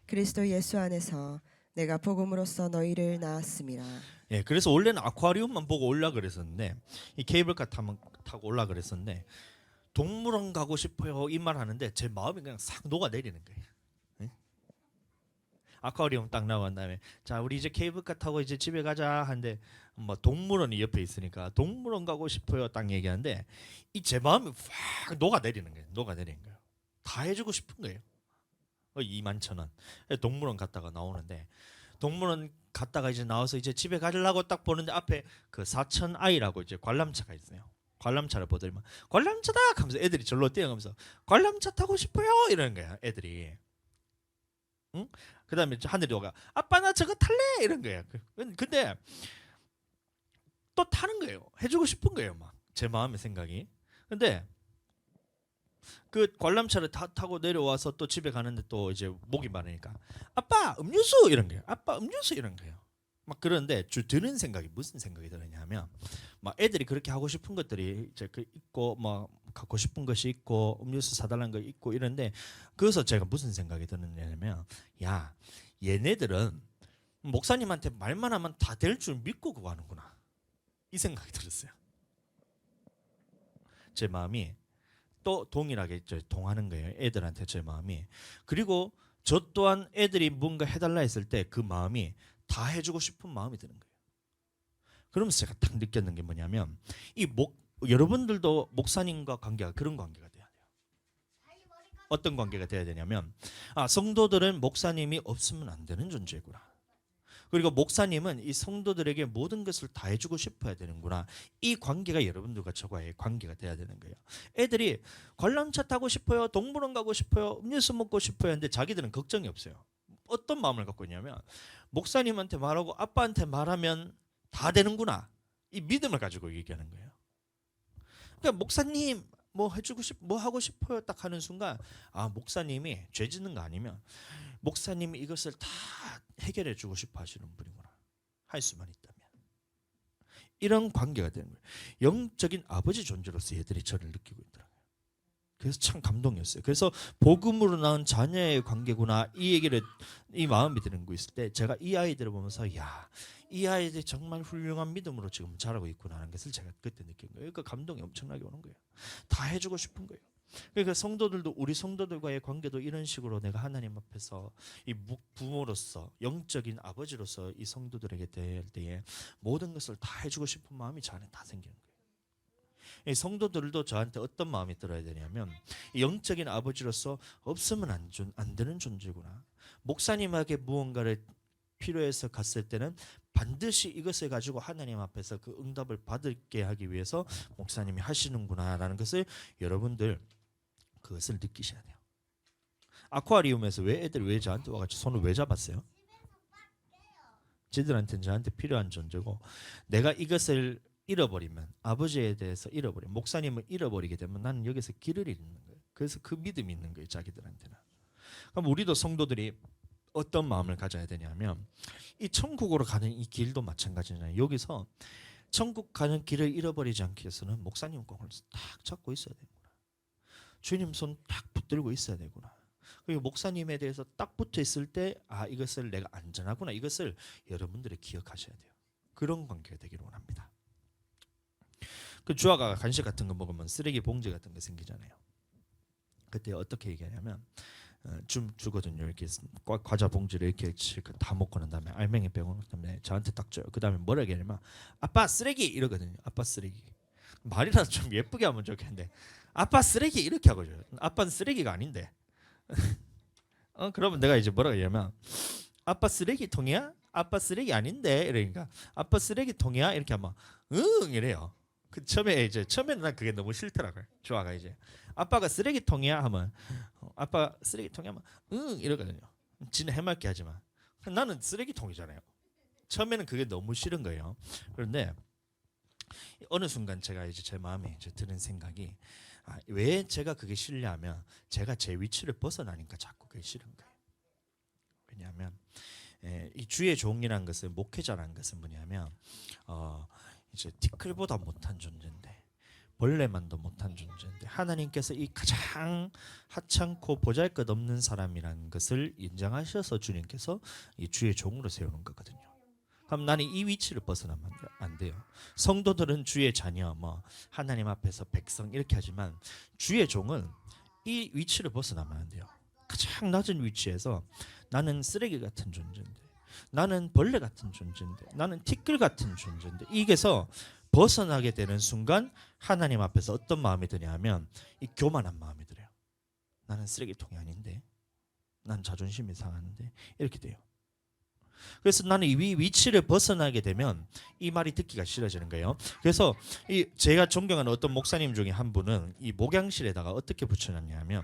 그리스도 예수 안에서 내가 복음으로써 너희를 낳았음이라. 예, 그래서 원래는 아쿠아리움만 보고 올라 그랬었는데 이 케이블카 타고 올라 그랬었는데 동물원 가고 싶어요 이 말 하는데 제 마음이 그냥 싹 녹아 내리는 거예요. 예? 아쿠아리움 딱 나간 다음에 자 우리 이제 케이블카 타고 이제 집에 가자 하는데 뭐 동물원이 옆에 있으니까 동물원 가고 싶어요 딱 얘기하는데 이 제 마음이 확 녹아 내리는 거예요. 녹아 내리는 거예요. 다 해주고 싶은 거예요. 21,000원 동물원 갔다가 나오는데 동물원 갔다가 이제 나와서 이제 집에 가려고 딱 보는데 앞에 그 사천 아이라고 이제 관람차가 있어요. 관람차를 보더니만 관람차다 하면서 애들이 절로 뛰어가면서 관람차 타고 싶어요 이러는 거야 애들이. 응? 그다음에 하늘이 오가 아빠 나 저거 탈래 이런 거야. 근데 또 타는 거예요. 해주고 싶은 거예요 막 제 마음의 생각이. 근데 그 관람차를 다 타고 내려와서 또 집에 가는데 또 이제 목이 마르니까 아빠 음료수 이런 거예요. 아빠 음료수 이런 거예요. 막 그런데 드는 생각이 무슨 생각이 들었냐면 막 애들이 그렇게 하고 싶은 것들이 이제 그 있고 뭐 갖고 싶은 것이 있고 음료수 사달라는 거 있고 이런데 그래서 제가 무슨 생각이 드느냐면 야 얘네들은 목사님한테 말만 하면 다 될 줄 믿고 그거 하는구나 이 생각이 들었어요. 제 마음이 또 동일하게 동하는 거예요. 애들한테 제 마음이. 그리고 저 또한 애들이 뭔가 해달라 했을 때 그 마음이 다 해주고 싶은 마음이 드는 거예요. 그러면서 제가 딱 느꼈는 게 뭐냐면 여러분들도 목사님과 관계가 그런 관계가 돼야 돼요. 어떤 관계가 돼야 되냐면 성도들은 목사님이 없으면 안 되는 존재구나. 그리고 목사님은 이 성도들에게 모든 것을 다 해주고 싶어야 되는구나. 이 관계가 여러분들과 저와의 관계가 돼야 되는 거예요. 애들이 관람차 타고 싶어요. 동물원 가고 싶어요. 음료수 먹고 싶어요. 근데 자기들은 걱정이 없어요. 어떤 마음을 갖고 있냐면 목사님한테 말하고 아빠한테 말하면 다 되는구나. 이 믿음을 가지고 얘기하는 거예요. 그러니까 목사님 뭐 해주고 뭐 하고 싶어요. 딱 하는 순간 목사님이 죄 짓는 거 아니면 목사님이 이것을 다 해결해 주고 싶어 하시는 분이구나. 할 수만 있다면. 이런 관계가 되는 거예요. 영적인 아버지 존재로서 얘들이 저를 느끼고 있더라고요. 그래서 참 감동이었어요. 그래서 복음으로 낳은 자녀의 관계구나 이 얘기를 이 마음이 드는 거 있을 때 제가 이 아이들을 보면서 이 아이들이 정말 훌륭한 믿음으로 지금 자라고 있구나 하는 것을 제가 그때 느낀 거예요. 그 감동이 엄청나게 오는 거예요. 다 해주고 싶은 거예요. 그러니까 성도들도 우리 성도들과의 관계도 이런 식으로 내가 하나님 앞에서 이 부모로서 영적인 아버지로서 이 성도들에게 대할 때에 모든 것을 다 해주고 싶은 마음이 저 안에 다 생기는 거예요. 이 성도들도 저한테 어떤 마음이 들어야 되냐면 이 영적인 아버지로서 없으면 안 되는 존재구나. 목사님에게 무언가를 필요해서 갔을 때는 반드시 이것을 가지고 하나님 앞에서 그 응답을 받게 하기 위해서 목사님이 하시는구나라는 것을 여러분들 그것을 느끼셔야 돼요. 아쿠아리움에서 애들이 저한테 와가지고 손을 왜 잡았어요? 지들한테는 저한테 필요한 존재고 내가 이것을 잃어버리면 아버지에 대해서 잃어버리면 목사님을 잃어버리게 되면 나는 여기서 길을 잃는 거예요. 그래서 그 믿음이 있는 거예요. 자기들한테는. 그럼 우리도 성도들이 어떤 마음을 가져야 되냐면 이 천국으로 가는 이 길도 마찬가지잖아요. 여기서 천국 가는 길을 잃어버리지 않기 위해서는 목사님 공을 딱 잡고 있어야 되구나. 주님 손 딱 붙들고 있어야 되구나. 그리고 목사님에 대해서 딱 붙어 있을 때 이것을 내가 안전하구나. 이것을 여러분들이 기억하셔야 돼요. 그런 관계가 되기를 원합니다. 그 주아가 간식 같은 거 먹으면 쓰레기 봉지 같은 거 생기잖아요. 그때 어떻게 얘기하냐면 주거든요. 이렇게 과자 봉지를 이렇게 다 먹고 난 다음에 알맹이 빼고 난 다음에 저한테 딱 줘요. 그 다음에 뭐라 얘기하냐면 아빠 쓰레기 이러거든요. 아빠 쓰레기. 말이라도 좀 예쁘게 하면 좋겠는데 아빠 쓰레기 이렇게 하고 줘요. 아빠는 쓰레기가 아닌데. 그러면 내가 이제 뭐라 얘기하면 아빠 쓰레기통이야? 아빠 쓰레기 아닌데 이러니까 아빠 쓰레기통이야? 이렇게 하면 응 이래요. 그 처음에는 난 그게 너무 싫더라고요. 주아가 이제 아빠가 쓰레기통이야 하면 아빠 쓰레기통이야 하면 응 이러거든요. 지는 해맑게 하지만 나는 쓰레기통이잖아요. 처음에는 그게 너무 싫은 거예요. 그런데 어느 순간 제가 이제 제 마음에 이제 드는 생각이 왜 제가 그게 싫냐면 제가 제 위치를 벗어나니까 자꾸 그게 싫은 거예요. 왜냐하면 이 주의 종이라는 것은 목회자라는 것은 뭐냐면 이제 티끌보다 못한 존재인데 벌레만도 못한 존재인데 하나님께서 이 가장 하찮고 보잘것없는 사람이라는 것을 인정하셔서 주님께서 이 주의 종으로 세우는 거거든요. 그럼 나는 이 위치를 벗어나면 안 돼요. 성도들은 주의 자녀, 하나님 앞에서 백성 이렇게 하지만 주의 종은 이 위치를 벗어나면 안 돼요. 가장 낮은 위치에서 나는 쓰레기 같은 존재인데, 나는 벌레 같은 존재인데, 나는 티끌 같은 존재인데 이게서 벗어나게 되는 순간 하나님 앞에서 어떤 마음이 드냐면 이 교만한 마음이 들어요. 나는 쓰레기통이 아닌데, 난 자존심이 상하는데 이렇게 돼요. 그래서 나는 이 위치를 벗어나게 되면 이 말이 듣기가 싫어지는 거예요. 그래서 제가 존경하는 어떤 목사님 중에 한 분은 이 목양실에다가 어떻게 붙여놨냐면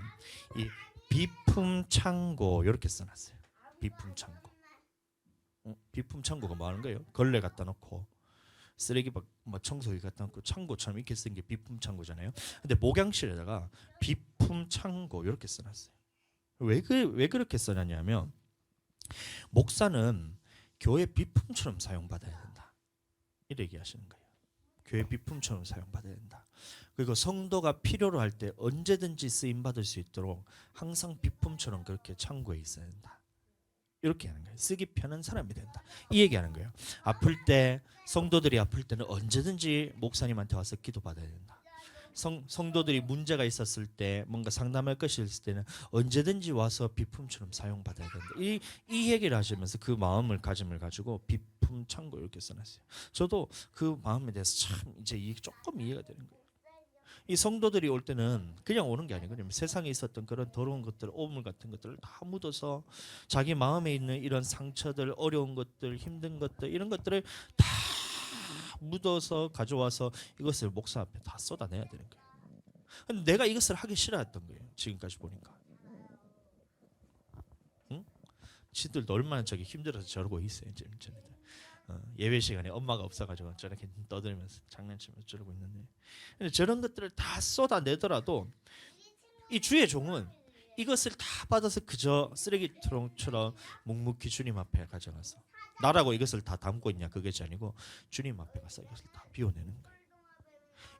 이 비품 창고 이렇게 써놨어요. 비품 창고. 비품 창고가 뭐 하는 거예요? 걸레 갖다 놓고 쓰레기 청소기 갖다 놓고 창고처럼 이렇게 쓴 게 비품 창고잖아요. 근데 목양실에다가 비품 창고 이렇게 써놨어요. 왜 그렇게 써놨냐면 목사는 교회 비품처럼 사용받아야 된다. 이렇게 얘기하시는 거예요. 교회 비품처럼 사용받아야 된다. 그리고 성도가 필요로 할 때 언제든지 쓰임 받을 수 있도록 항상 비품처럼 그렇게 창고에 있어야 된다. 이렇게 하는 거예요. 쓰기 편한 사람이 된다. 이 얘기하는 거예요. 아플 때 성도들이 아플 때는 언제든지 목사님한테 와서 기도받아야 된다. 성도들이 문제가 있었을 때 뭔가 상담할 것이 있을 때는 언제든지 와서 비품처럼 사용받아야 된다. 이 얘기를 하시면서 그 마음을 가짐을 가지고 비품 창고 이렇게 써놨어요. 저도 그 마음에 대해서 참 이제 조금 이해가 되는 거예요. 이 성도들이 올 때는 그냥 오는 게 아니거든요. 세상에 있었던 그런 더러운 것들, 오물 같은 것들을 다 묻어서 자기 마음에 있는 이런 상처들, 어려운 것들, 힘든 것들 이런 것들을 다 묻어서 가져와서 이것을 목사 앞에 다 쏟아내야 되는 거예요. 근데 내가 이것을 하기 싫어했던 거예요. 지금까지 보니까. 응? 지들도 얼마나 저기 힘들어서 저러고 있어요. 예배 시간에 엄마가 없어가지고 저렇게 떠들면서 장난치면서 저러고 있는데, 근데 저런 것들을 다 쏟아내더라도 이 주의 종은 이것을 다 받아서 그저 쓰레기통처럼 묵묵히 주님 앞에 가져가서 나라고 이것을 다 담고 있냐 그것이 아니고 주님 앞에 가서 이것을 다 비워내는 거예요.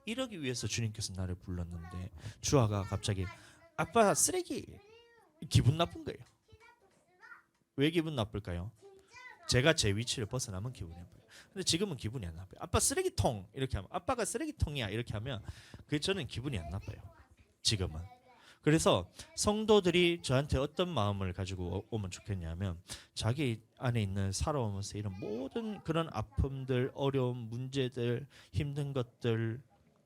이러기 위해서 주님께서 나를 불렀는데 주아가 갑자기 아빠 쓰레기, 기분 나쁜 거예요. 왜 기분 나쁠까요? 제가 제 위치를 벗어나면 기분이 나빠요. 근데 지금은 기분이 안 나빠요. 아빠 쓰레기통 이렇게 하면, 아빠가 쓰레기통이야 이렇게 하면 그 저는 기분이 안 나빠요. 지금은. 그래서 성도들이 저한테 어떤 마음을 가지고 오면 좋겠냐면, 자기 안에 있는 살아오면서 이런 모든 그런 아픔들, 어려움, 문제들, 힘든 것들,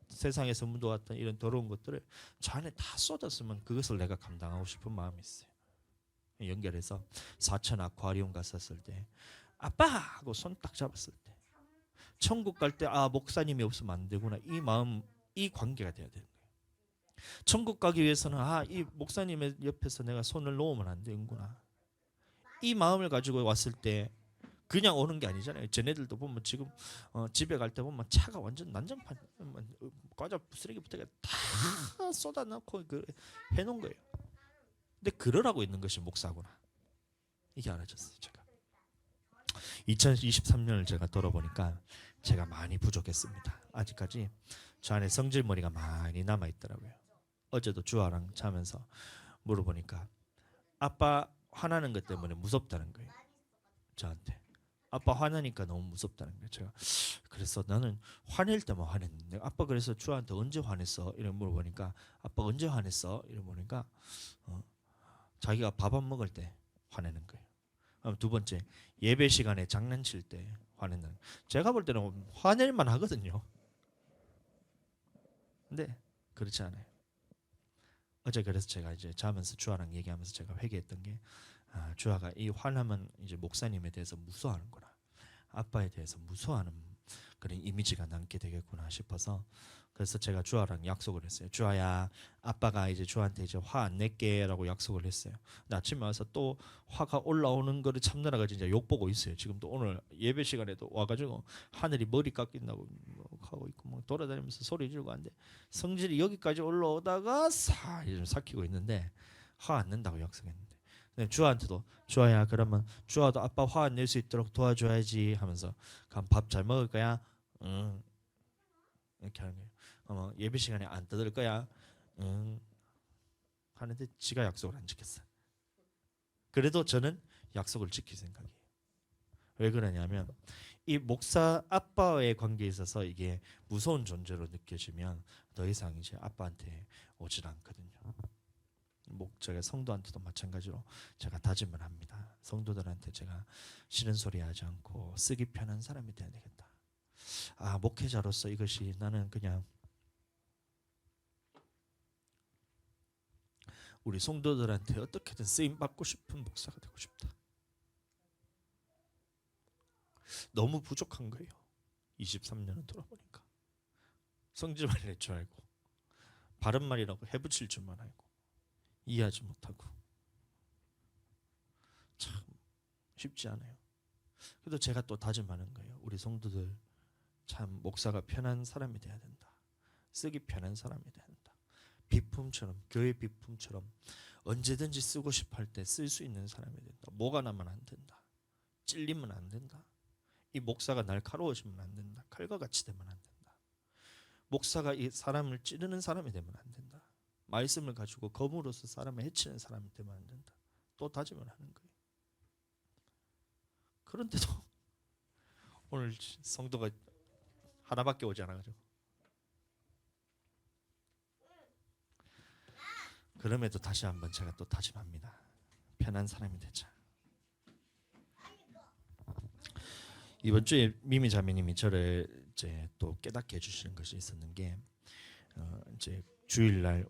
세상에서 묻어왔던 이런 더러운 것들을 저 안에 다 쏟았으면 그것을 내가 감당하고 싶은 마음이 있어요. 연결해서 사천 아쿠아리움 갔었을 때 아빠 하고 손 딱 잡았을 때 천국 갈 때 아 목사님이 없으면 안 되구나, 이 마음, 이 관계가 돼야 되는 거예요. 천국 가기 위해서는 아 이 목사님의 옆에서 내가 손을 놓으면 안 되는구나, 이 마음을 가지고 왔을 때 그냥 오는 게 아니잖아요. 쟤네들도 보면 지금 집에 갈 때 보면 차가 완전 난장판, 과자 쓰레기부터 다 쏟아놓고 해놓은 거예요. 근데 그러라고 있는 것이 목사구나, 이게 알아졌어요. 제가 2023년을 제가 돌아보니까 제가 많이 부족했습니다. 아직까지 저 안에 성질머리가 많이 남아있더라고요. 어제도 주아랑 자면서 물어보니까 아빠 화나는 것 때문에 무섭다는 거예요. 저한테 아빠 화나니까 너무 무섭다는 거예요. 제가 그래서 나는 화낼 때만 화냈는데 아빠 그래서 주아한테 언제 화냈어? 이런 물어보니까 아빠 언제 화냈어? 이런 보니까 자기가 밥 안 먹을 때 화내는 거예요. 두 번째, 예배 시간에 장난칠 때 화내는 거예요. 제가 볼 때는 화낼만 하거든요. 근데 그렇지 않아요. 어제 그래서 제가 이제 자면서 주아랑 얘기하면서 제가 회개했던 게 주아가 이 화나면 이제 목사님에 대해서 무서워하는구나, 아빠에 대해서 무서워하는 그런 이미지가 남게 되겠구나 싶어서, 그래서 제가 주아랑 약속을 했어요. 주아야, 아빠가 이제 주아한테 이제 화 안 낼게라고 약속을 했어요. 근데 아침에 와서 또 화가 올라오는 거를 참느라가 진짜 욕 보고 있어요. 지금도 오늘 예배 시간에도 와가지고 하늘이 머리 깎인다고 하고 있고 막 돌아다니면서 소리 지르고 하는데 성질이 여기까지 올라오다가 삭히고 있는데 화 안 낸다고 약속했는데, 근데 주아한테도 주아야 그러면 주아도 아빠 화 안 낼 수 있도록 도와줘야지 하면서 그럼 밥 잘 먹을 거야? 응. 이렇게 하는 거예요. 예배 시간에 안 떠들 거야? 응. 하는데 지가 약속을 안 지켰어. 그래도 저는 약속을 지킬 생각이에요. 왜 그러냐면 이 목사 아빠와의 관계에 있어서 이게 무서운 존재로 느껴지면 더 이상 이제 아빠한테 오질 않거든요. 제가 성도한테도 마찬가지로 제가 다짐을 합니다. 성도들한테 제가 싫은 소리 하지 않고 쓰기 편한 사람이 돼야 되겠다. 목회자로서 이것이 나는 그냥 우리 성도들한테 어떻게든 쓰임 받고 싶은 목사가 되고 싶다. 너무 부족한 거예요. 23년을 돌아보니까 성질만 낼 줄 알고 바른 말이라고 해붙일 줄만 알고 이해하지 못하고 참 쉽지 않아요. 그래도 제가 또 다짐하는 거예요. 우리 성도들 참 목사가 편한 사람이 돼야 된다. 쓰기 편한 사람이 돼야 된다. 비품처럼, 교회 비품처럼 언제든지 쓰고 싶어 할 때 쓸 수 있는 사람이 된다. 뭐가 나면 안 된다. 찔리면 안 된다. 이 목사가 날카로워지면 안 된다. 칼과 같이 되면 안 된다. 목사가 이 사람을 찌르는 사람이 되면 안 된다. 말씀을 가지고 검으로서 사람을 해치는 사람이 되면 안 된다. 또 다짐을 하는 거예요. 그런데도 오늘 성도가 하나밖에 오지 않아가지고 그럼에도 다시 한번 제가 또 다짐합니다. 편한 사람이 되자. 이번 주에 미미 자매님이 저를 이제 또 깨닫게 해주시는 것이 있었는 게 이제 주일날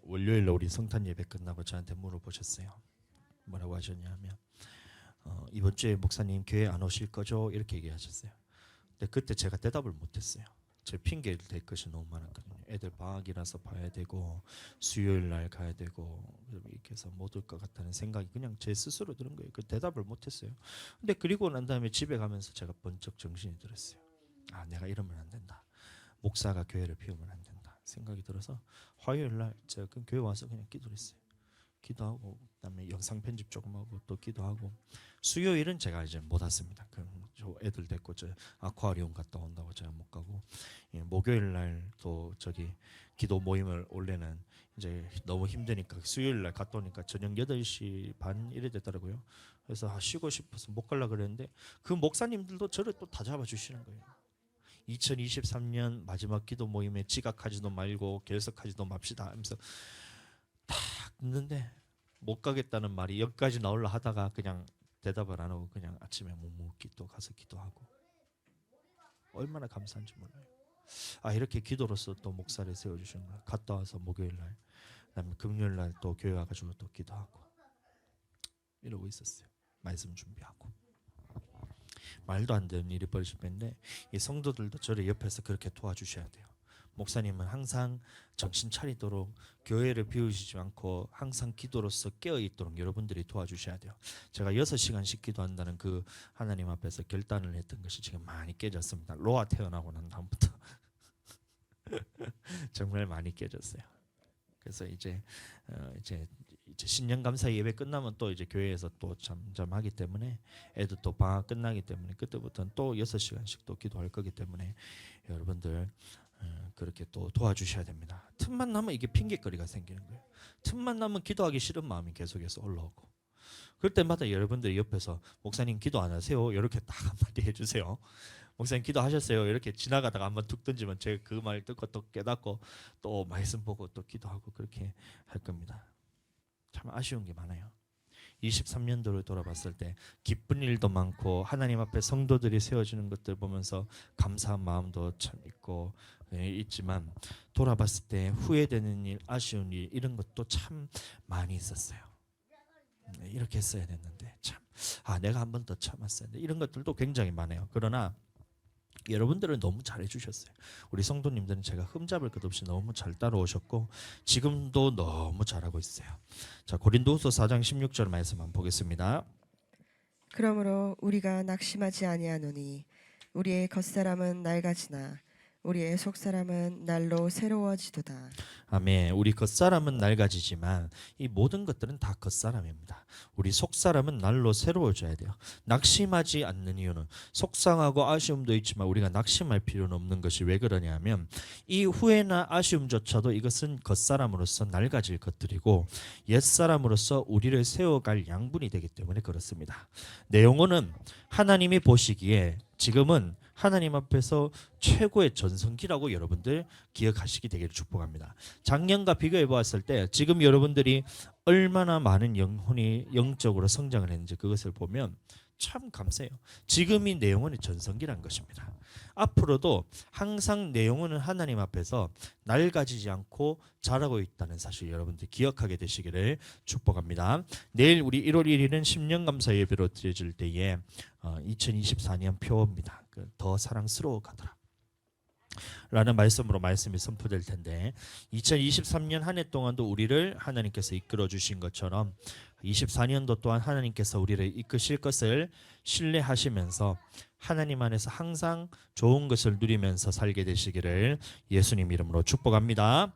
월요일날 우리 성탄 예배 끝나고 저한테 물어보셨어요. 뭐라고 하셨냐면 이번 주에 목사님 교회 안 오실 거죠? 이렇게 얘기하셨어요. 근데 그때 제가 대답을 못했어요. 제 핑계를 댈 것이 너무 많았거든요. 애들 방학이라서 봐야 되고 수요일 날 가야 되고 이렇게 해서 못 올 것 같다는 생각이 그냥 제 스스로 드는 거예요. 그 대답을 못했어요. 근데 그리고 난 다음에 집에 가면서 제가 번쩍 정신이 들었어요. 아, 내가 이러면 안 된다. 목사가 교회를 비우면 안 된다 생각이 들어서 화요일 날 제가 그 교회 와서 그냥 기도를 했어요. 기도하고 그다음에 영상 편집 조금 하고 또 기도하고 수요일은 제가 이제 못 왔습니다. 저 애들 데리고 저 아쿠아리움 갔다 온다고 제가 못 가고 목요일 날 또 저기 기도 모임을 원래는 이제 너무 힘드니까 수요일 날 갔다 오니까 저녁 8시 반 이래 되더라고요. 그래서 쉬고 싶어서 못 가려고 그랬는데 그 목사님들도 저를 또 다 잡아주시는 거예요. 2023년 마지막 기도 모임에 지각하지도 말고 결석하지도 맙시다 하면서 딱 듣는데 못 가겠다는 말이 여기까지 나올라 하다가 그냥 대답을 안 하고 그냥 아침에 묵묵히 또 가서 기도하고 얼마나 감사한지 몰라요. 아, 이렇게 기도로서 또 목사를 세워주시는 거예요. 갔다 와서 목요일 날 그다음에 금요일 날 또 교회 와가지고 또 기도하고 이러고 있었어요. 말씀 준비하고 말도 안 되는 일이 벌어질 뻔했는데 이 성도들도 저를 옆에서 그렇게 도와주셔야 돼요. 목사님은 항상 정신 차리도록 교회를 비우시지 않고 항상 기도로서 깨어있도록 여러분들이 도와주셔야 돼요. 제가 6시간씩 기도한다는 그 하나님 앞에서 결단을 했던 것이 지금 많이 깨졌습니다. 로아 태어나고 난 다음부터 정말 많이 깨졌어요. 그래서 이제 신년 감사 예배 끝나면 또 이제 교회에서 또 잠잠하기 때문에 애들 또 방학 끝나기 때문에 그때부터는 또 6시간씩 또 기도할 거기 때문에 여러분들 그렇게 또 도와주셔야 됩니다. 틈만 나면 이게 핑계거리가 생기는 거예요. 틈만 나면 기도하기 싫은 마음이 계속해서 올라오고 그럴 때마다 여러분들이 옆에서 목사님 기도 안 하세요? 이렇게 딱 한마디 해주세요. 목사님 기도하셨어요? 이렇게 지나가다가 한번 툭 던지면 제가 그 말 듣고 또 깨닫고 또 말씀 보고 또 기도하고 그렇게 할 겁니다. 참 아쉬운 게 많아요. 23년도를 돌아봤을 때 기쁜 일도 많고 하나님 앞에 성도들이 세워지는 것들 보면서 감사한 마음도 참 있고 있지만 돌아봤을 때 후회되는 일, 아쉬운 일 이런 것도 참 많이 있었어요. 이렇게 했어야 됐는데 참 내가 한 번 더 참았어야 돼. 이런 것들도 굉장히 많아요. 그러나 여러분들은 너무 잘해주셨어요. 우리 성도님들은 제가 흠잡을 것 없이 너무 잘 따라오셨고 지금도 너무 잘하고 있어요. 자, 고린도후서 4장 16절 말씀 한번 보겠습니다. 그러므로 우리가 낙심하지 아니하노니 우리의 겉사람은 낡아지나 우리의 속사람은 날로 새로워지도다. 아멘. 우리 겉사람은 낡아지지만 이 모든 것들은 다 겉사람입니다. 우리 속사람은 날로 새로워져야 돼요. 낙심하지 않는 이유는 속상하고 아쉬움도 있지만 우리가 낙심할 필요는 없는 것이 왜 그러냐면 이 후회나 아쉬움조차도 이것은 겉사람으로서 낡아질 것들이고 옛사람으로서 우리를 세워갈 양분이 되기 때문에 그렇습니다. 내 영혼은 하나님이 보시기에 지금은 하나님 앞에서 최고의 전성기라고 여러분들 기억하시기 되기를 축복합니다. 작년과 비교해 보았을 때 지금 여러분들이 얼마나 많은 영혼이 영적으로 성장을 했는지 그것을 보면 참 감사해요. 지금이 내 영혼의 전성기란 것입니다. 앞으로도 항상 내 영혼은 하나님 앞에서 낡아지지 않고 자라고 있다는 사실 여러분들 기억하게 되시기를 축복합니다. 내일 우리 1월 1일은 10년 감사 예배로 드려질 때에 2024년 표어입니다. 더 사랑스러워 가더라 라는 말씀으로 말씀이 선포될 텐데 2023년 한 해 동안도 우리를 하나님께서 이끌어 주신 것처럼 24년도 또한 하나님께서 우리를 이끄실 것을 신뢰하시면서 하나님 안에서 항상 좋은 것을 누리면서 살게 되시기를 예수님 이름으로 축복합니다.